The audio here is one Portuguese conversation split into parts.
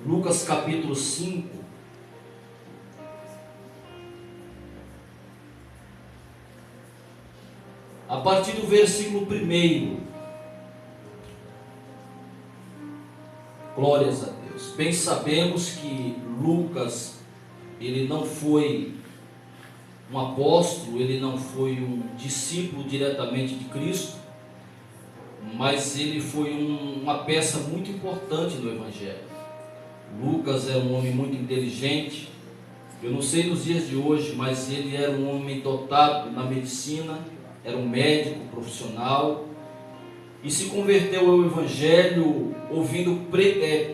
Lucas capítulo 5. A partir do versículo 1. Glórias a Deus. Bem sabemos que Lucas, ele não foi um apóstolo, ele não foi um discípulo diretamente de Cristo, mas ele foi uma peça muito importante no Evangelho. Lucas era um homem muito inteligente. Eu não sei nos dias de hoje, mas ele era um homem dotado na medicina, era um médico profissional, e se converteu ao Evangelho ouvindo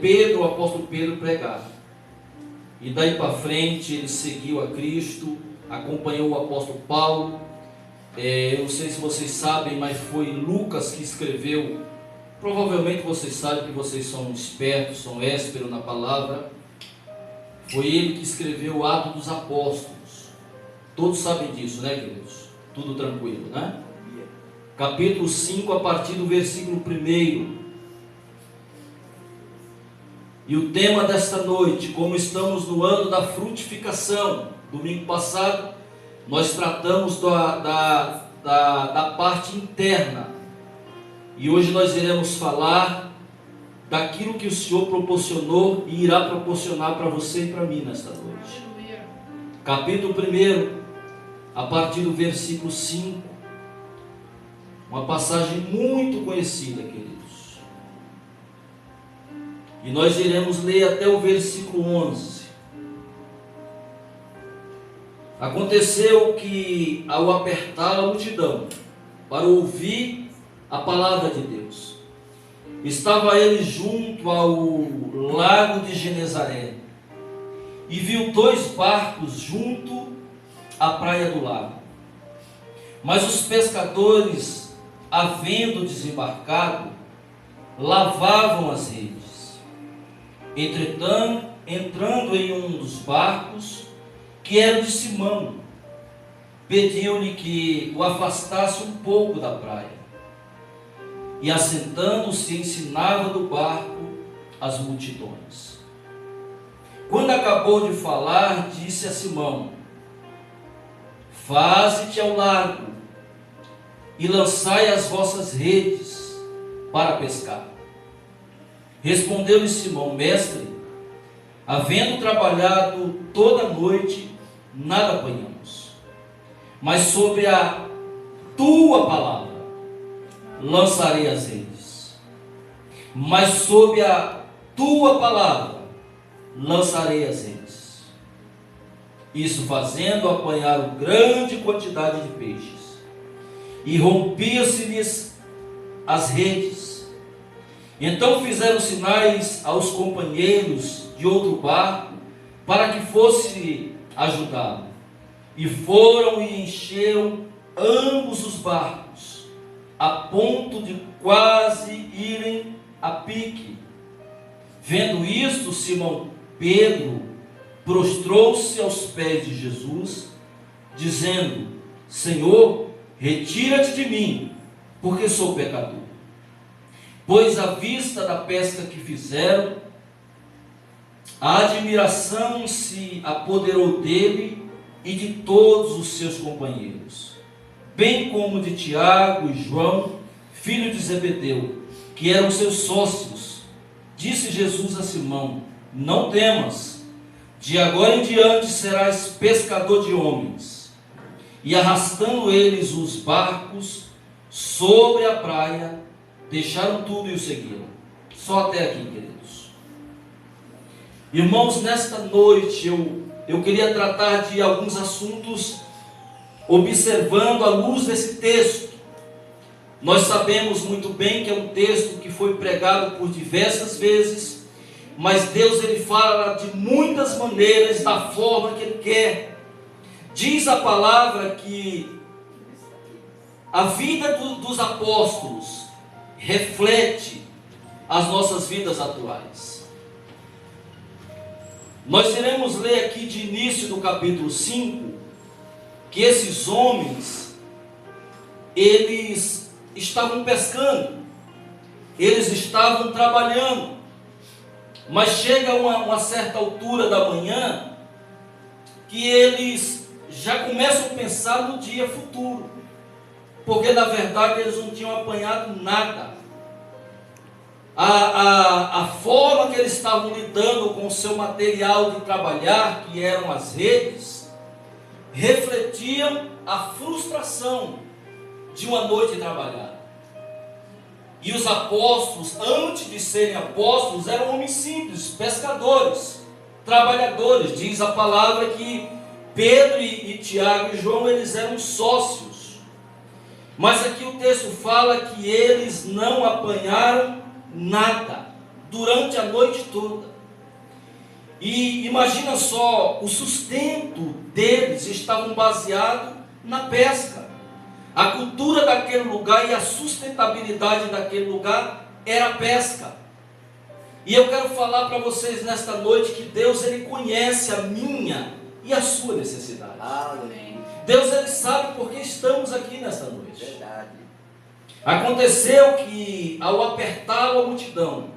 Pedro, o apóstolo Pedro, pregar. E daí para frente ele seguiu a Cristo, acompanhou o apóstolo Paulo. Eu não sei se vocês sabem, mas foi Lucas que escreveu. Provavelmente vocês sabem que vocês são espertos, são ésperos na palavra. Foi ele que escreveu o Atos dos Apóstolos. Todos sabem disso, né, queridos? Tudo tranquilo, né? Capítulo 5, a partir do versículo 1. E o tema desta noite, como estamos no ano da frutificação, domingo passado, nós tratamos da parte interna. E hoje nós iremos falar daquilo que o Senhor proporcionou e irá proporcionar para você e para mim nesta noite. Capítulo 1, a partir do versículo 5. Uma passagem muito conhecida, queridos. E nós iremos ler até o versículo 11. Aconteceu que, ao apertar a multidão para ouvir a palavra de Deus, estava ele junto ao lago de Genezaré, e viu 2 barcos junto à praia do lago. Mas os pescadores, havendo desembarcado, lavavam as redes. Entretanto, entrando em um dos barcos, que era de Simão, pediu-lhe que o afastasse um pouco da praia. E assentando-se, ensinava do barco as multidões. Quando acabou de falar, disse a Simão: faze-te ao largo e lançai as vossas redes para pescar. Respondeu-lhe Simão: mestre, havendo trabalhado toda a noite, nada apanhamos, mas sobre a tua palavra lançarei as redes. Mas sob a tua palavra lançarei as redes. Isso fazendo, apanharam grande quantidade de peixes, e rompia-se-lhes as redes. Então fizeram sinais aos companheiros de outro barco para que fosse ajudá-lo. E foram e encheram ambos os barcos, a ponto de quase irem a pique. Vendo isto, Simão Pedro prostrou-se aos pés de Jesus, dizendo: Senhor, retira-te de mim, porque sou pecador. Pois à vista da pesca que fizeram, a admiração se apoderou dele e de todos os seus companheiros, bem como de Tiago e João, filho de Zebedeu, que eram seus sócios. Disse Jesus a Simão: não temas, de agora em diante serás pescador de homens. E arrastando eles os barcos sobre a praia, deixaram tudo e o seguiram. Só até aqui, queridos. Irmãos, nesta noite eu queria tratar de alguns assuntos observando a luz desse texto. Nós sabemos muito bem que é um texto que foi pregado por diversas vezes, mas Deus ele fala de muitas maneiras, da forma que Ele quer. Diz a palavra que a vida dos apóstolos reflete as nossas vidas atuais. Nós iremos ler aqui de início do capítulo 5, que esses homens, eles estavam pescando, eles estavam trabalhando, Mas chega uma certa altura da manhã que eles já começam a pensar no dia futuro, porque na verdade eles não tinham apanhado nada. A forma que eles estavam lidando com o seu material de trabalhar, que eram as redes, refletiam a frustração de uma noite trabalhada. E os apóstolos, antes de serem apóstolos, eram homens simples, pescadores, trabalhadores. Diz a palavra que Pedro e Tiago e João, eles eram sócios. Mas aqui o texto fala que eles não apanharam nada durante a noite toda. E imagina só, o sustento deles estava baseado na pesca. A cultura daquele lugar e a sustentabilidade daquele lugar era a pesca. E eu quero falar para vocês nesta noite que Deus, Ele conhece a minha e a sua necessidade. Amém. Deus, Ele sabe por que estamos aqui nesta noite. Verdade. Aconteceu que ao apertar a multidão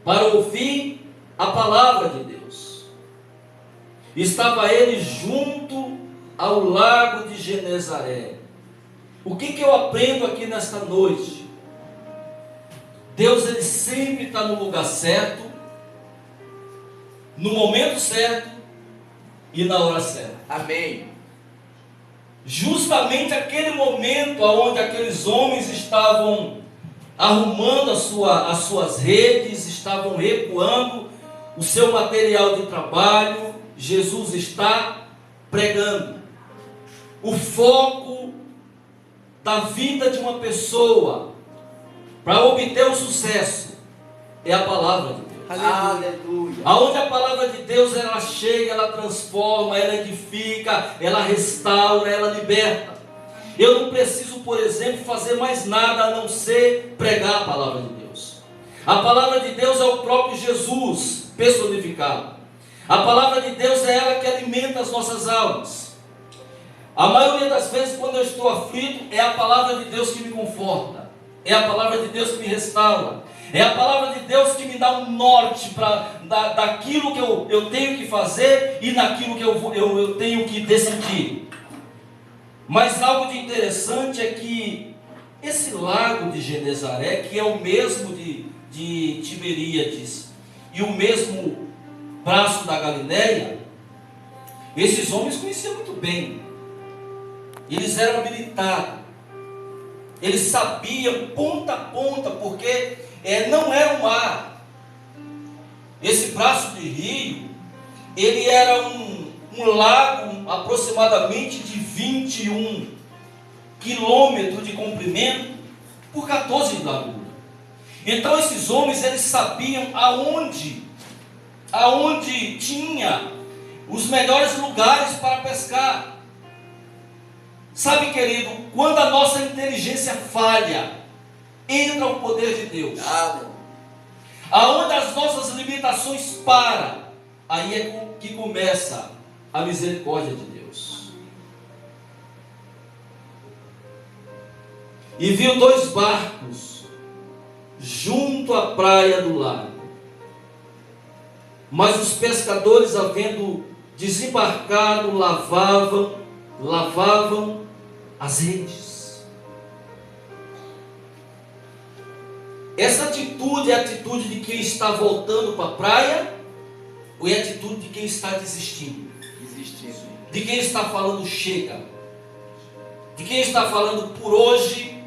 para ouvir a palavra de Deus, estava ele junto ao lago de Genezaré. O que eu aprendo aqui nesta noite? Deus, Ele sempre está no lugar certo, no momento certo e na hora certa. Amém. Justamente aquele momento onde aqueles homens estavam arrumando as suas redes, estavam recuando o seu material de trabalho, Jesus está pregando. O foco da vida de uma pessoa para obter o sucesso é a palavra de Deus. Aleluia. Aonde a palavra de Deus, ela chega, ela transforma, ela edifica, ela restaura, ela liberta. Eu não preciso, por exemplo, fazer mais nada a não ser pregar a palavra de Deus. A palavra de Deus é o próprio Jesus personificado. A palavra de Deus é ela que alimenta as nossas almas. A maioria das vezes, quando eu estou aflito, é a palavra de Deus que me conforta, é a palavra de Deus que me restaura, é a palavra de Deus que me dá um norte daquilo que eu tenho que fazer e naquilo que eu tenho que decidir. Mas algo de interessante é que esse lago de Genezaré, que é o mesmo de Tiberíades e o mesmo braço da Galileia, esses homens conheciam muito bem. Eles eram habilitados, eles sabiam ponta a ponta, porque não era um mar. Esse braço de rio, ele era um lago aproximadamente de 21 quilômetros de comprimento por 14 de largura. Então esses homens, eles sabiam aonde tinha os melhores lugares para pescar. Sabe, querido, quando a nossa inteligência falha, entra o poder de Deus. Aonde as nossas limitações param, aí é que começa a misericórdia de Deus. E viu 2 barcos junto à praia do lago. Mas os pescadores, havendo desembarcado, lavavam as redes. Essa atitude é a atitude de quem está voltando para a praia, ou é a atitude de quem está desistindo? De quem está falando chega, de quem está falando por hoje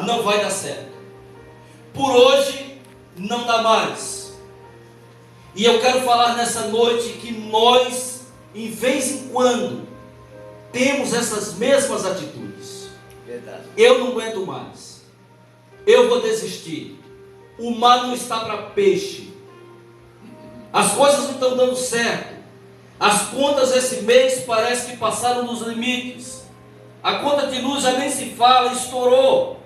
não vai dar certo, por hoje não dá mais. E eu quero falar nessa noite que nós, em vez em quando, temos essas mesmas atitudes. Verdade. Eu não aguento mais, eu vou desistir, o mar não está para peixe, as coisas não estão dando certo, as contas esse mês parece que passaram dos limites, a conta de luz já nem se fala, estourou,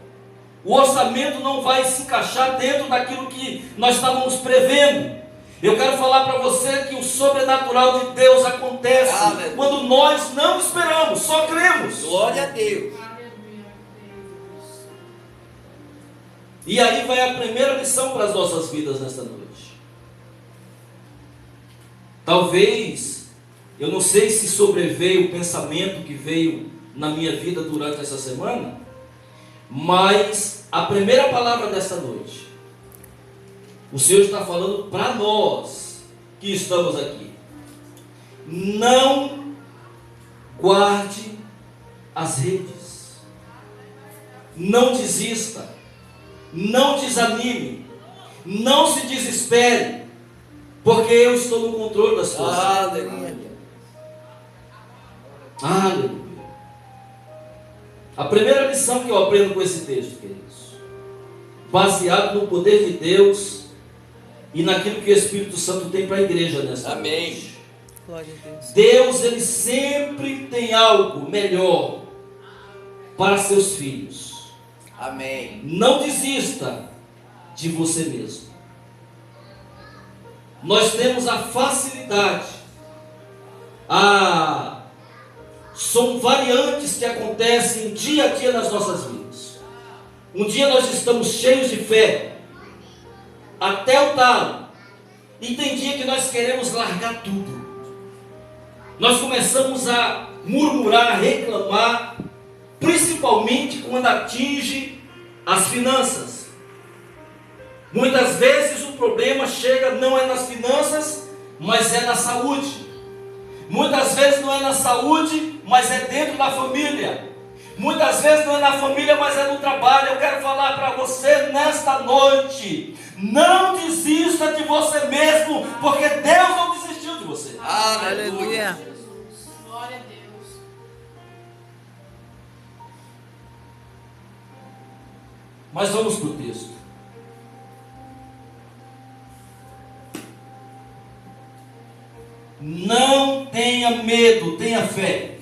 o orçamento não vai se encaixar dentro daquilo que nós estávamos prevendo. Eu quero falar para você que o sobrenatural de Deus acontece quando nós não esperamos, só cremos. Glória a Deus. E aí vai a primeira lição para as nossas vidas nesta noite. Talvez, eu não sei se sobreveio o pensamento que veio na minha vida durante essa semana, mas a primeira palavra dessa noite, o Senhor está falando para nós que estamos aqui. Não guarde as redes. Não desista. Não desanime. Não se desespere. Porque eu estou no controle da situação. Aleluia. Aleluia. A primeira lição que eu aprendo com esse texto, queridos, baseado no poder de Deus e naquilo que o Espírito Santo tem para a igreja nessa Amém. noite. Glória a Deus. Deus, Ele sempre tem algo melhor para seus filhos. Amém. Não desista de você mesmo. Nós temos a facilidade, são variantes que acontecem dia a dia nas nossas vidas. Um dia nós estamos cheios de fé, até o talo, e tem dia que nós queremos largar tudo. Nós começamos a murmurar, a reclamar, principalmente quando atinge as finanças. Muitas vezes o problema chega, não é nas finanças, mas é na saúde. Muitas vezes não é na saúde, mas é dentro da família. Muitas vezes não é na família, mas é no trabalho. Eu quero falar para você nesta noite: não desista de você mesmo, porque Deus não desistiu de você. Aleluia. Glória a Deus. Mas vamos para o texto. Não tenha medo, tenha fé.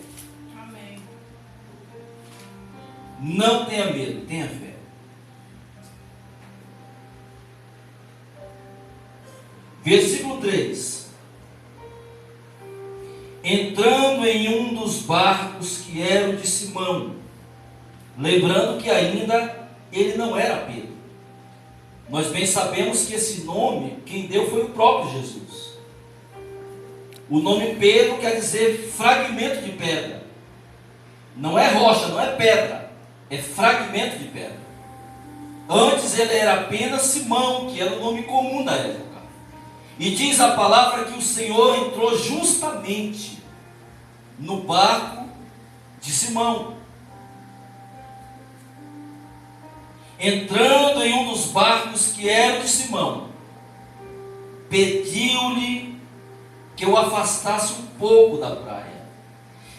Amém. Não tenha medo, tenha fé. Versículo 3. Entrando em um dos barcos que era o de Simão, lembrando que ainda ele não era Pedro. Nós bem sabemos que esse nome, quem deu foi o próprio Jesus. O nome Pedro quer dizer fragmento de pedra. Não é rocha, não é pedra, é fragmento de pedra. Antes ele era apenas Simão, que era o nome comum da época. E diz a palavra que o Senhor entrou justamente no barco de Simão. Entrando em um dos barcos que era de Simão, pediu-lhe que o afastasse um pouco da praia.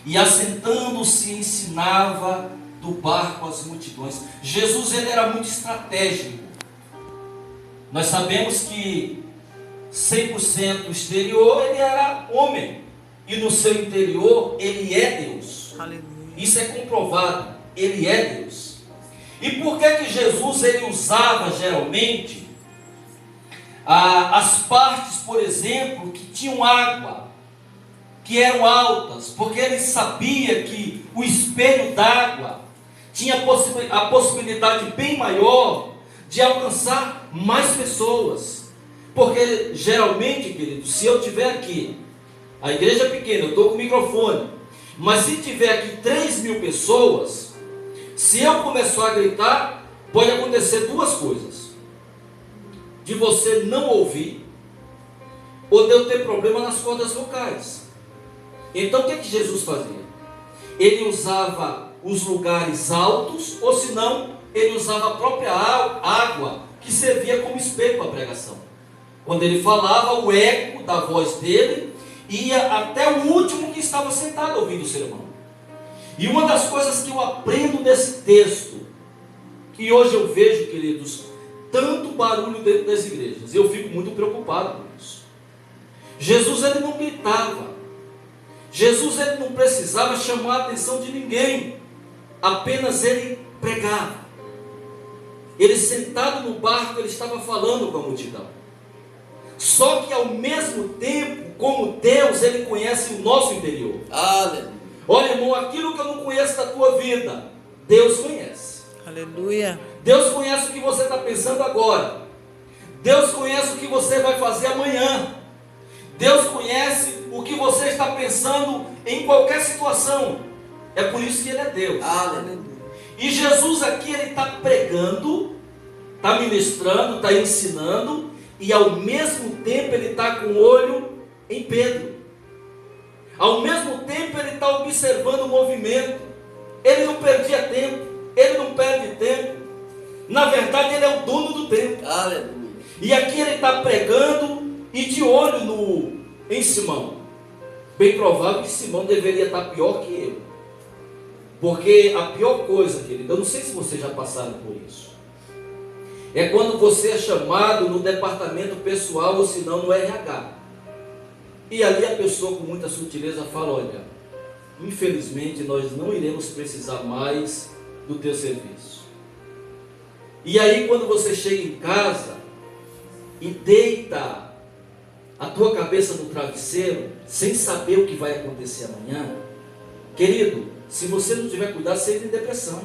E assentando-se ensinava do barco as multidões. Jesus, ele era muito estratégico. Nós sabemos que 100% exterior ele era homem, e no seu interior ele é Deus. Aleluia. Isso é comprovado, ele é Deus. E por que Jesus ele usava geralmente as partes, por exemplo, que tinham água, que eram altas? Porque ele sabia que o espelho d'água tinha a possibilidade bem maior de alcançar mais pessoas. Porque geralmente, querido, se eu tiver aqui, a igreja é pequena, eu estou com o microfone, mas se tiver aqui 3.000 pessoas, se eu começar a gritar, pode acontecer duas coisas: de você não ouvir, ou de eu ter problema nas cordas vocais. Então o que Jesus fazia? Ele usava os lugares altos, ou senão ele usava a própria água, que servia como espelho para a pregação. Quando ele falava, o eco da voz dele ia até o último que estava sentado ouvindo o sermão. E uma das coisas que eu aprendo nesse texto, que hoje eu vejo, queridos, tanto barulho dentro das igrejas, eu fico muito preocupado com isso. Jesus, ele não gritava. Jesus, ele não precisava chamar a atenção de ninguém. Apenas ele pregava. Ele sentado no barco, ele estava falando com a multidão. Só que ao mesmo tempo, como Deus, ele conhece o nosso interior. Aleluia. Olha, irmão, aquilo que eu não conheço da tua vida, Deus conhece. Aleluia. Deus conhece o que você está pensando agora. Deus conhece o que você vai fazer amanhã. Deus conhece pensando em qualquer situação. É por isso que Ele é Deus. Aleluia. E Jesus aqui, Ele está pregando, está ministrando, está ensinando, e ao mesmo tempo Ele está com o olho em Pedro. Ao mesmo tempo Ele está observando o movimento. Ele não perdia tempo, Ele não perde tempo. Na verdade, Ele é o dono do tempo. Aleluia. E aqui Ele está pregando e de olho em Simão. Bem provável que Simão deveria estar pior que ele. Porque a pior coisa, querido, eu não sei se vocês já passaram por isso, é quando você é chamado no departamento pessoal ou se não no RH. E ali a pessoa com muita sutileza fala: olha, infelizmente nós não iremos precisar mais do teu serviço. E aí quando você chega em casa e deita a tua cabeça no travesseiro, sem saber o que vai acontecer amanhã, querido, se você não tiver cuidado, você entra em depressão,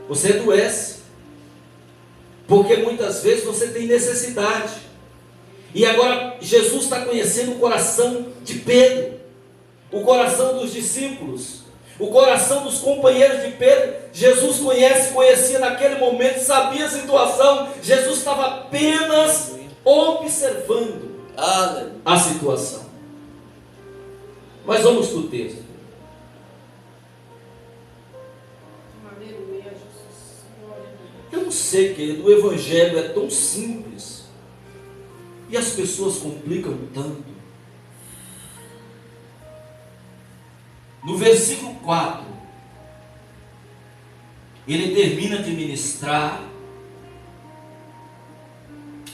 você adoece, porque muitas vezes você tem necessidade. E agora Jesus está conhecendo o coração de Pedro, o coração dos discípulos, o coração dos companheiros de Pedro. Jesus conhecia naquele momento, sabia a situação. Jesus estava apenas observando a situação. Mas vamos para o texto. Aleluia, Jesus. Glória a Deus. Eu não sei, querido, o evangelho é tão simples e as pessoas complicam tanto. No versículo 4, ele termina de ministrar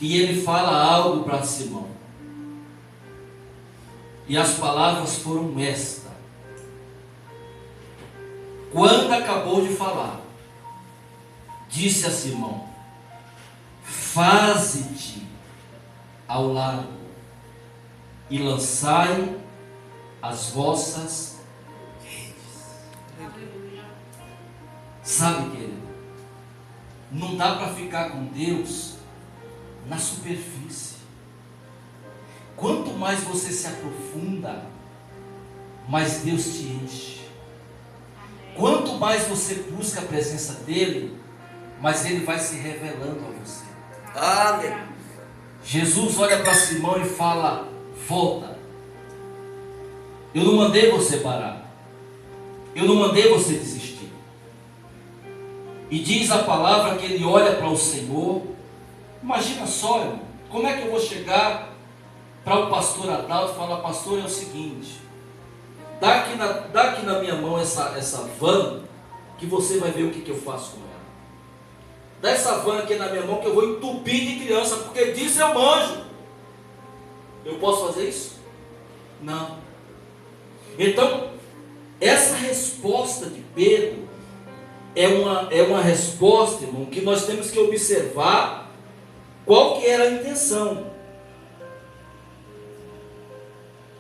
e ele fala algo para Simão. E as palavras foram esta. Quando acabou de falar, disse a Simão: faze-te ao lado e lançai as vossas redes. Aleluia. Sabe, querido, não dá para ficar com Deus na superfície. Quanto mais você se aprofunda, mais Deus te enche. Quanto mais você busca a presença dEle, mais Ele vai se revelando a você. Aleluia. Jesus olha para Simão e fala: volta. Eu não mandei você parar. Eu não mandei você desistir. E diz a palavra que ele olha para o Senhor. Imagina só, irmão, como é que eu vou chegar para o pastor Adalto e falar: pastor, é o seguinte, dá aqui na minha mão essa van, que você vai ver o que eu faço com ela. Dá essa van aqui na minha mão que eu vou entupir de criança, porque disso eu manjo. Eu posso fazer isso? Não. Então, essa resposta de Pedro é uma resposta, irmão, que nós temos que observar qual que era a intenção.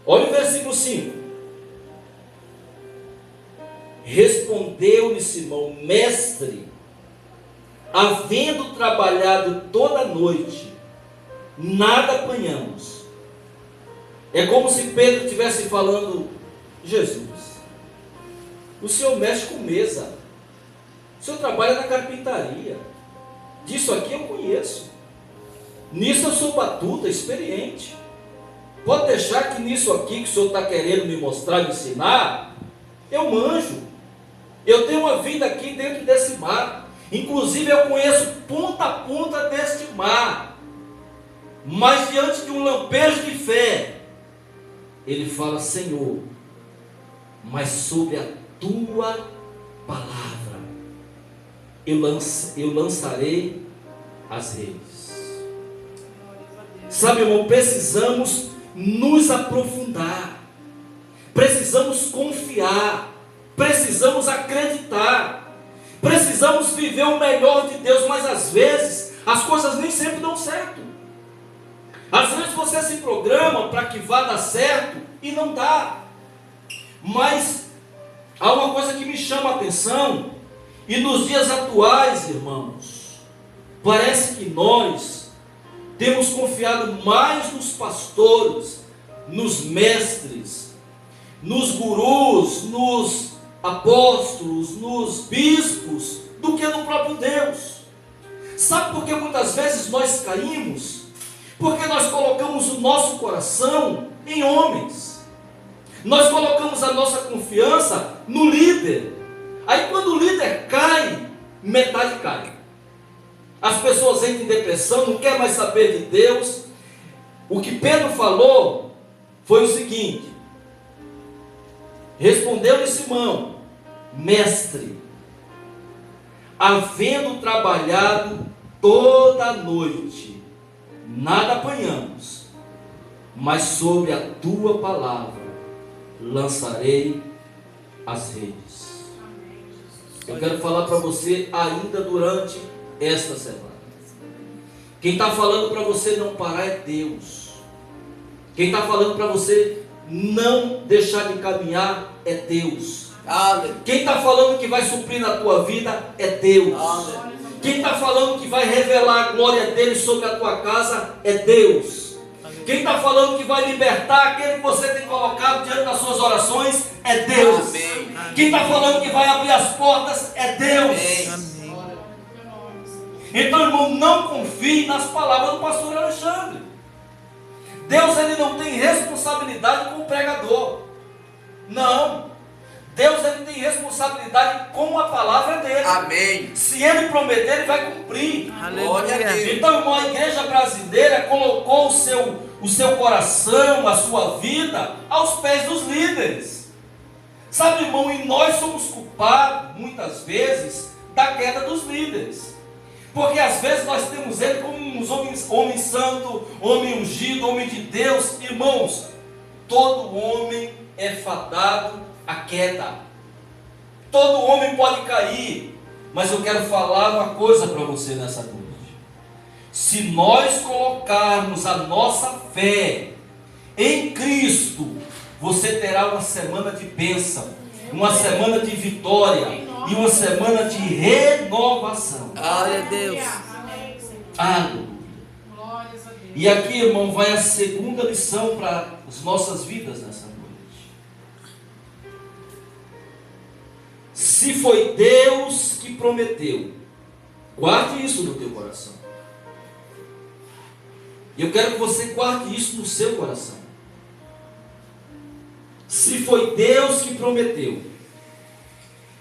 Olha o versículo 5. Respondeu-lhe Simão: mestre, havendo trabalhado toda a noite, nada apanhamos. É como se Pedro estivesse falando: Jesus, o senhor mexe com mesa, o senhor trabalha na carpintaria, disso aqui eu conheço, nisso eu sou batuta, experiente. Pode deixar que nisso aqui que o senhor está querendo me mostrar, me ensinar, eu manjo. Eu tenho uma vida aqui dentro desse mar. Inclusive eu conheço ponta a ponta deste mar. Mas diante de um lampejo de fé, ele fala: Senhor, mas sobre a tua palavra eu lançarei as redes. Sabe, irmão, precisamos nos aprofundar, precisamos confiar, precisamos acreditar, precisamos viver o melhor de Deus, mas às vezes as coisas nem sempre dão certo. Às vezes você se programa para que vá dar certo e não dá. Mas há uma coisa que me chama a atenção, e nos dias atuais, irmãos, parece que nós temos confiado mais nos pastores, nos mestres, nos gurus, nos apóstolos, nos bispos, do que no próprio Deus. Sabe por que muitas vezes nós caímos? Porque nós colocamos o nosso coração em homens. Nós colocamos a nossa confiança no líder. Aí quando o líder cai, metade cai. As pessoas entram em depressão, não quer mais saber de Deus. O que Pedro falou foi o seguinte: respondeu-lhe Simão: mestre, havendo trabalhado toda a noite, nada apanhamos, mas sobre a tua palavra lançarei as redes. Eu quero falar para você ainda durante esta semana. Quem está falando para você não parar é Deus. Quem está falando para você não deixar de caminhar é Deus. Quem está falando que vai suprir na tua vida é Deus. Quem está falando que vai revelar a glória dele sobre a tua casa é Deus. Quem está falando que vai libertar aquele que você tem colocado diante das suas orações é Deus. Amém. Quem está falando que vai abrir as portas é Deus. Amém. Então, irmão, não confie nas palavras do pastor Alexandre. Deus, ele não tem responsabilidade com o pregador. Não. Deus, ele tem responsabilidade com a palavra dele. Amém. Se ele prometer, ele vai cumprir. Glória a Deus. Então, irmão, a igreja brasileira colocou o seu coração, a sua vida aos pés dos líderes. Sabe, irmão, e nós somos culpados, muitas vezes, da queda dos líderes. Porque às vezes nós temos ele como uns homem santo, homem ungido, homem de Deus. Irmãos, todo homem é fadado à queda. Todo homem pode cair. Mas eu quero falar uma coisa para você nessa noite. Se nós colocarmos a nossa fé em Cristo, você terá uma semana de bênção, uma semana de vitória e uma semana de renovação. Glória a Deus. Amém, Senhor. Aleluia. Glórias a Deus. E aqui, irmão, vai a segunda lição para as nossas vidas nessa noite. Se foi Deus que prometeu, guarde isso no teu coração. Eu quero que você guarde isso no seu coração. Se foi Deus que prometeu,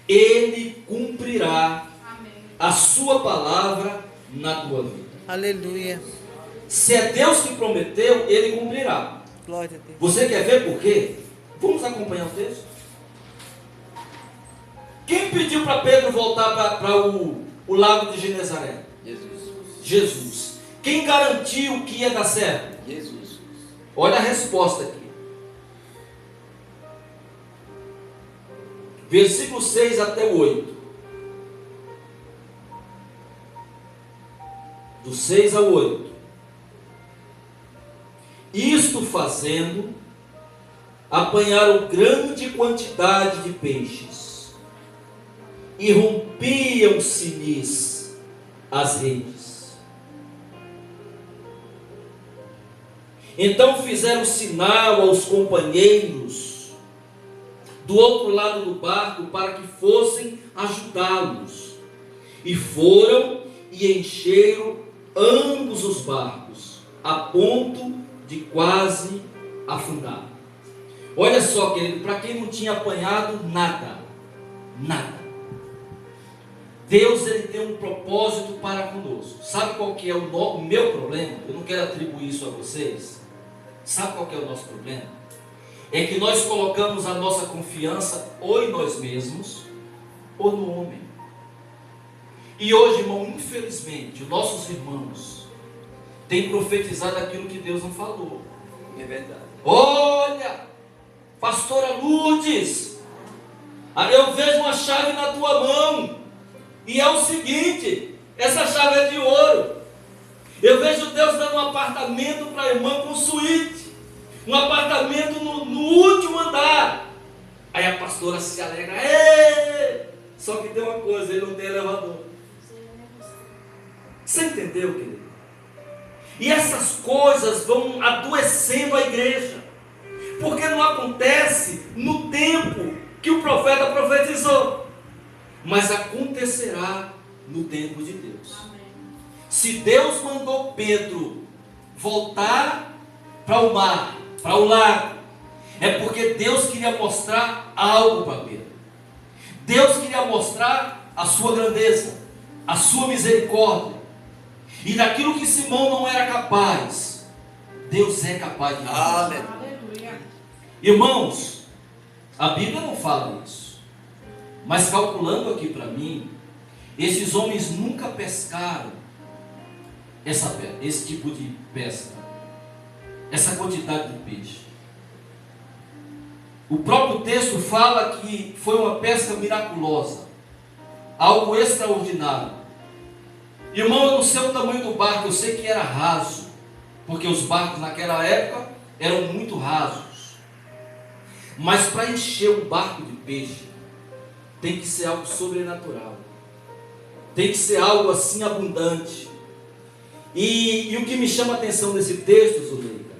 Ele cumprirá Amém. a sua palavra na tua vida. Aleluia. Se é Deus que prometeu, Ele cumprirá. Glória a Deus. Você quer ver por quê? Vamos acompanhar o texto. Quem pediu para Pedro voltar para o lago de Genezaré? Jesus. Jesus. Quem garantiu que ia dar certo? Jesus. Olha a resposta aqui. Versículo 6 até o 8. Do 6 ao 8. Isto fazendo, apanharam grande quantidade de peixes, e rompiam-se-lhes as redes. Então fizeram sinal aos companheiros do outro lado do barco para que fossem ajudá-los. E foram e encheram ambos os barcos, a ponto de quase afundar. Olha só, querido, para quem não tinha apanhado nada, Deus, ele tem um propósito para conosco. Sabe qual que é o meu problema? Eu não quero atribuir isso a vocês. Sabe qual que é o nosso problema? É que nós colocamos a nossa confiança ou em nós mesmos ou no homem. E hoje, irmão, infelizmente, os nossos irmãos têm profetizado aquilo que Deus não falou. É verdade. Olha, pastora Lourdes, eu vejo uma chave na tua mão, e é o seguinte, essa chave é de ouro. Eu vejo Deus dando um apartamento para a irmã com suíte, um apartamento no último andar. Aí a pastora se alegra, só que tem uma coisa, ele não tem elevador. Você entendeu, querido? E essas coisas vão adoecendo a igreja, Porque não acontece no tempo que o profeta profetizou, mas acontecerá no tempo de Deus. Se Deus mandou Pedro voltar para o mar, para o lago, é porque Deus queria mostrar algo para Pedro. Deus queria mostrar a sua grandeza, a sua misericórdia. E daquilo que Simão não era capaz, Deus é capaz de fazer. Aleluia. Irmãos, a Bíblia não fala isso, mas calculando aqui para mim, esses homens nunca pescaram esse tipo de pesca, essa quantidade de peixe. O próprio texto fala que foi uma pesca miraculosa, algo extraordinário. Irmão, eu não sei o tamanho do barco, eu sei que era raso, porque os barcos naquela época eram muito rasos. Mas para encher um barco de peixe, tem que ser algo sobrenatural, tem que ser algo assim abundante. E o que me chama a atenção nesse texto, Zuleika,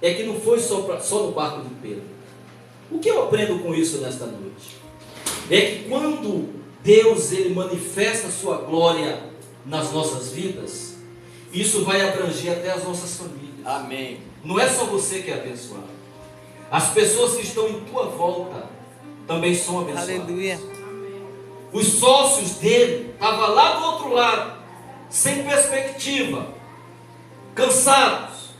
é que não foi só no barco de Pedro. O que eu aprendo com isso nesta noite? É que quando Deus ele manifesta a sua glória nas nossas vidas, isso vai abranger até as nossas famílias. Amém. Não é só você que é abençoado. As pessoas que estão em tua volta também são abençoadas. Aleluia. Os sócios dele estavam lá do outro lado, sem perspectiva, cansados.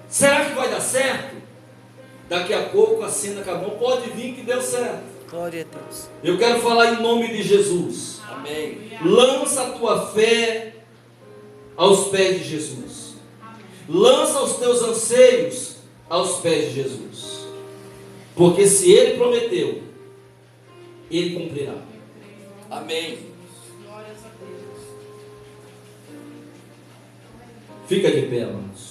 Será que vai dar certo? Daqui a pouco acena com a mão, pode vir que deu certo. Glória a Deus. Eu quero falar em nome de Jesus. Amém. Lança a tua fé aos pés de Jesus. Lança os teus anseios aos pés de Jesus. Porque se Ele prometeu, Ele cumprirá. Amém. Glórias a Deus. Fica de pé, amados.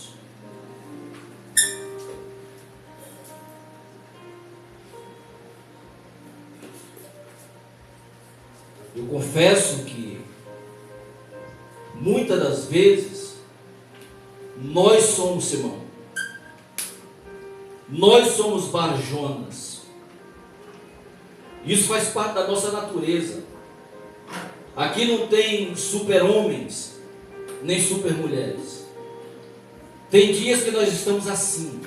Eu confesso que muitas das vezes nós somos Simão, nós somos Bar-Jonas. Isso faz parte da nossa natureza. Aqui não tem super-homens nem super-mulheres. Tem dias que nós estamos assim,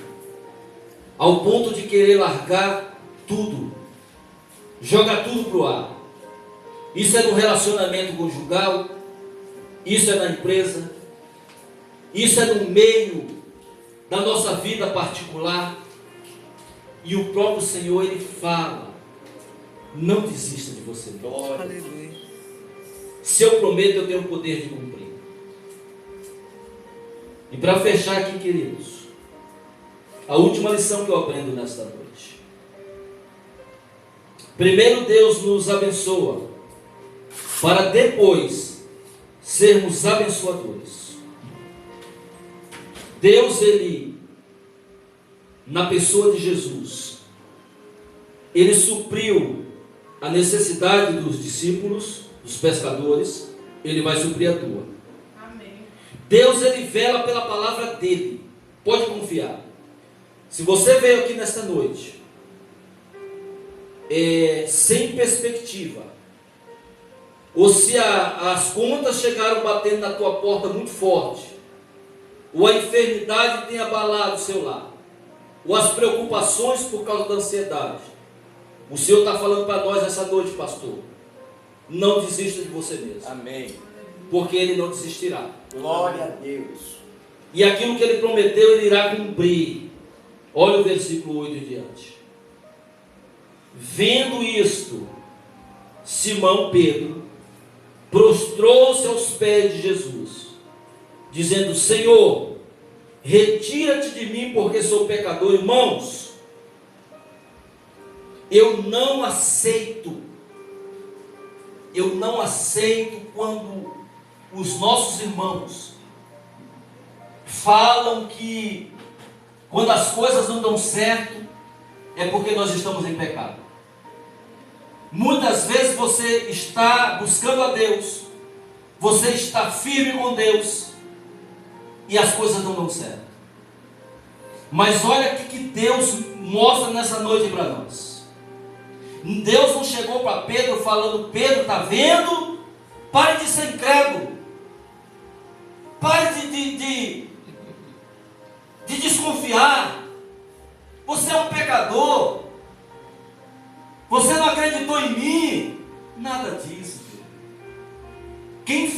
ao ponto de querer largar tudo, jogar tudo para o ar. Isso é no relacionamento conjugal, isso é na empresa, isso é no meio da nossa vida particular. E o próprio Senhor, Ele fala, não desista de você mesmo. Glória. Aleluia. Se eu prometo, eu tenho o poder de cumprir. E para fechar aqui, queridos, a última lição que eu aprendo nesta noite. Primeiro, Deus nos abençoa para depois sermos abençoadores. Deus, Ele, na pessoa de Jesus, Ele supriu a necessidade dos discípulos, dos pescadores, Ele vai suprir a tua. Amém. Deus, Ele vela pela palavra dEle, pode confiar. Se você veio aqui nesta noite, sem perspectiva, ou se as contas chegaram batendo na tua porta muito forte, ou a enfermidade tem abalado o seu lar, ou as preocupações por causa da ansiedade, o Senhor está falando para nós essa noite, pastor, não desista de você mesmo. Amém. Porque Ele não desistirá. Glória a Deus. E aquilo que Ele prometeu, Ele irá cumprir. Olha o versículo 8 em diante. Vendo isto, Simão Pedro prostrou-se aos pés de Jesus, dizendo: Senhor, retira-te de mim, porque sou pecador. Irmãos, eu não aceito quando os nossos irmãos falam que quando as coisas não dão certo é porque nós estamos em pecado. Muitas vezes você está buscando a Deus, você está firme com Deus e as coisas não dão certo. Mas olha o que Deus mostra nessa noite para nós. Deus não chegou para Pedro falando: Pedro, está vendo? Pare de ser incrédulo. Pare de desconfiar. Você é um pecador. Você não acreditou em mim. Nada disso. Quem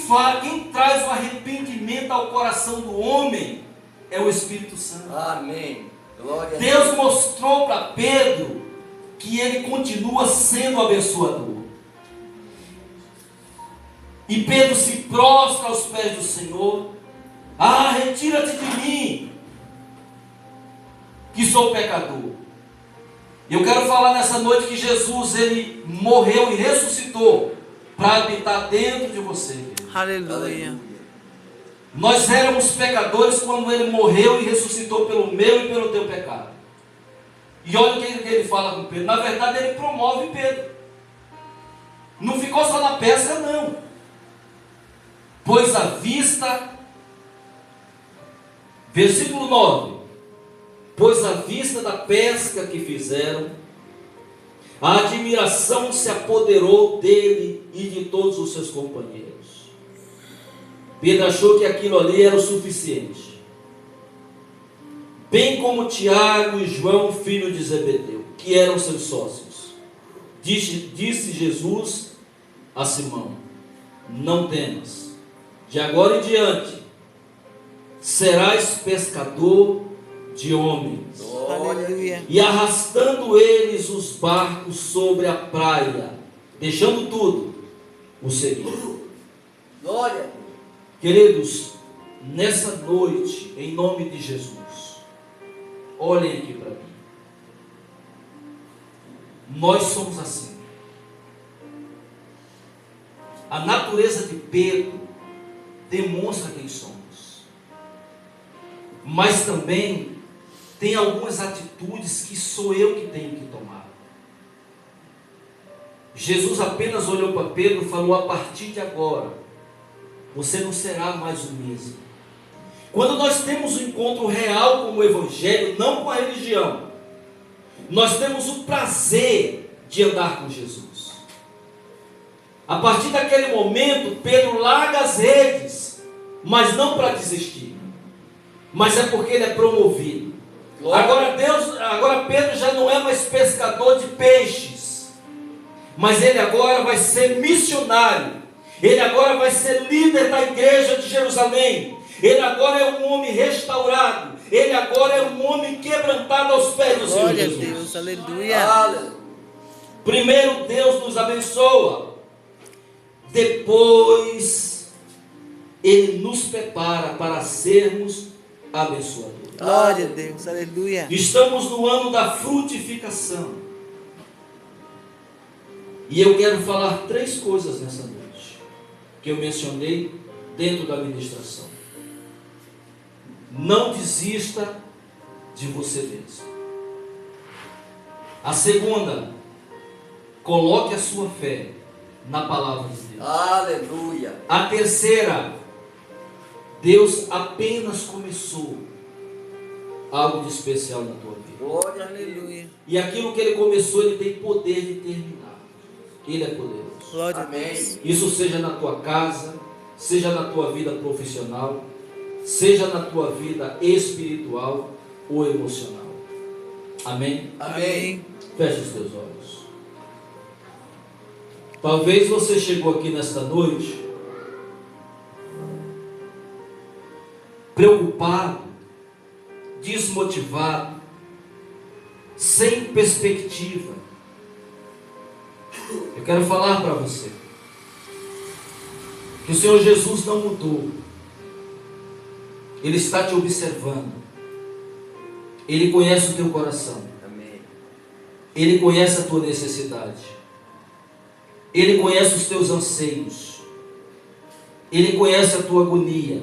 traz o arrependimento ao coração do homem é o Espírito Santo. Amém. Glória a Deus mostrou para Pedro que ele continua sendo abençoador. E Pedro se prostra aos pés do Senhor. Ah, retira-te de mim, que sou pecador. Eu quero falar nessa noite que Jesus, ele morreu e ressuscitou para habitar dentro de você, querido. Aleluia. Nós éramos pecadores quando ele morreu e ressuscitou pelo meu e pelo teu pecado. E olha o que ele fala com Pedro. Na verdade, ele promove Pedro. Não ficou só na pesca, não. Pois à vista, versículo 9, pois à vista da pesca que fizeram, a admiração se apoderou dele e de todos os seus companheiros. Pedro achou que aquilo ali era o suficiente. Bem como Tiago e João, filho de Zebedeu, que eram seus sócios. Disse Jesus a Simão: não temas, de agora em diante serás pescador de homens. Aleluia. E arrastando eles os barcos sobre a praia, deixando tudo, o seguiram. Glória. Queridos, nessa noite, em nome de Jesus, olhem aqui para mim. Nós somos assim. A natureza de Pedro demonstra quem somos. Mas também tem algumas atitudes que sou eu que tenho que tomar. Jesus apenas olhou para Pedro e falou: a partir de agora, você não será mais o mesmo. Quando nós temos um encontro real com o Evangelho, não com a religião, nós temos o prazer de andar com Jesus. A partir daquele momento, Pedro larga as redes, mas não para desistir, mas é porque ele é promovido. Agora Pedro já não é mais pescador de peixes, mas ele agora vai ser missionário. Ele agora vai ser líder da igreja de Jerusalém. Ele agora é um homem restaurado. Ele agora é um homem quebrantado aos pés do Senhor Glória a Jesus. Deus. Aleluia. Aleluia. Primeiro Deus nos abençoa, depois Ele nos prepara para sermos abençoadores. Glória a Deus. Aleluia. Estamos no ano da frutificação. E eu quero falar 3 coisas nessa noite, que eu mencionei dentro da ministração. Não desista de você mesmo. A segunda, coloque a sua fé na palavra de Deus. Aleluia. A terceira, Deus apenas começou algo de especial na tua vida. Glória a Deus. Aleluia. E aquilo que Ele começou, Ele tem poder de terminar. Ele é poderoso. Glória a Amém. Deus. Isso seja na tua casa, seja na tua vida profissional, seja na tua vida espiritual ou emocional. Amém? Amém. Feche os teus olhos. Talvez você chegou aqui nesta noite preocupado, desmotivado, sem perspectiva. Eu quero falar para você que o Senhor Jesus não mudou. Ele está te observando. Ele conhece o teu coração. Amém. Ele conhece a tua necessidade. Ele conhece os teus anseios. Ele conhece a tua agonia.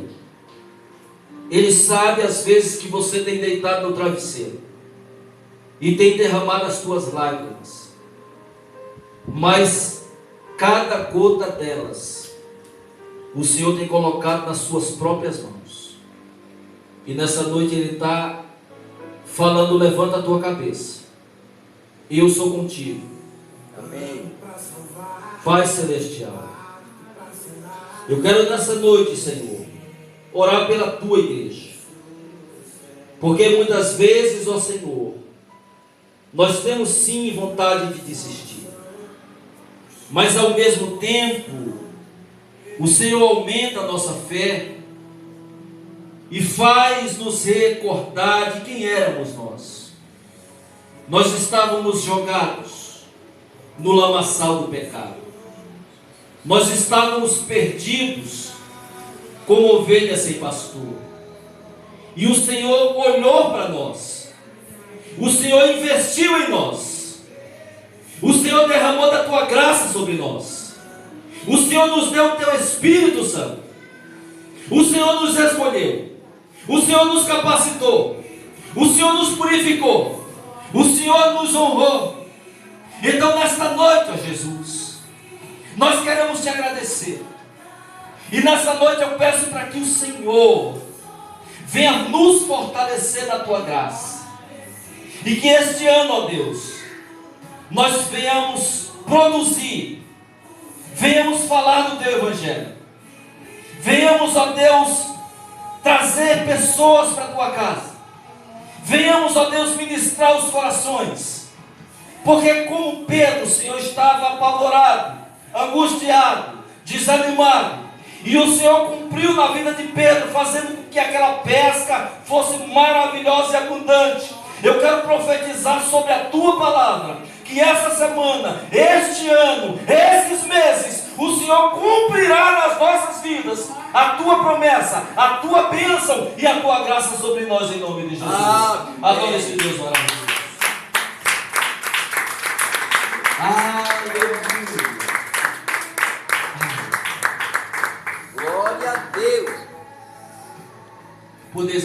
Ele sabe as vezes que você tem deitado no travesseiro e tem derramado as tuas lágrimas. Mas cada gota delas o Senhor tem colocado nas suas próprias mãos. E nessa noite Ele está falando: levanta a tua cabeça, eu sou contigo. Amém. Pai Celestial, eu quero nessa noite, Senhor, orar pela tua igreja, porque muitas vezes, ó Senhor, nós temos sim vontade de desistir, mas ao mesmo tempo o Senhor aumenta a nossa fé e faz nos recordar de quem éramos nós. Nós estávamos jogados no lamaçal do pecado, nós estávamos perdidos como ovelhas sem pastor, e o Senhor olhou para nós, o Senhor investiu em nós, o Senhor derramou da tua graça sobre nós, o Senhor nos deu o teu Espírito Santo, o Senhor nos escolheu, o Senhor nos capacitou, o Senhor nos purificou, o Senhor nos honrou. Então nesta noite, ó Jesus, nós queremos te agradecer, e nessa noite eu peço para que o Senhor venha nos fortalecer na tua graça, e que este ano, ó Deus, nós venhamos produzir, venhamos falar do teu Evangelho, venhamos, ó Deus, trazer pessoas para a tua casa, venhamos, ó Deus, ministrar os corações, porque como Pedro, Senhor, estava apavorado, angustiado, desanimado, e o Senhor cumpriu na vida de Pedro, fazendo com que aquela pesca fosse maravilhosa e abundante. Eu quero profetizar sobre a tua palavra, que essa semana, este ano, esses meses, o Senhor cumprirá nas nossas vidas a tua promessa, a tua bênção e a tua graça sobre nós, em nome de Jesus. Adore esse Deus maravilhoso. Aleluia. Glória a Deus. Podeis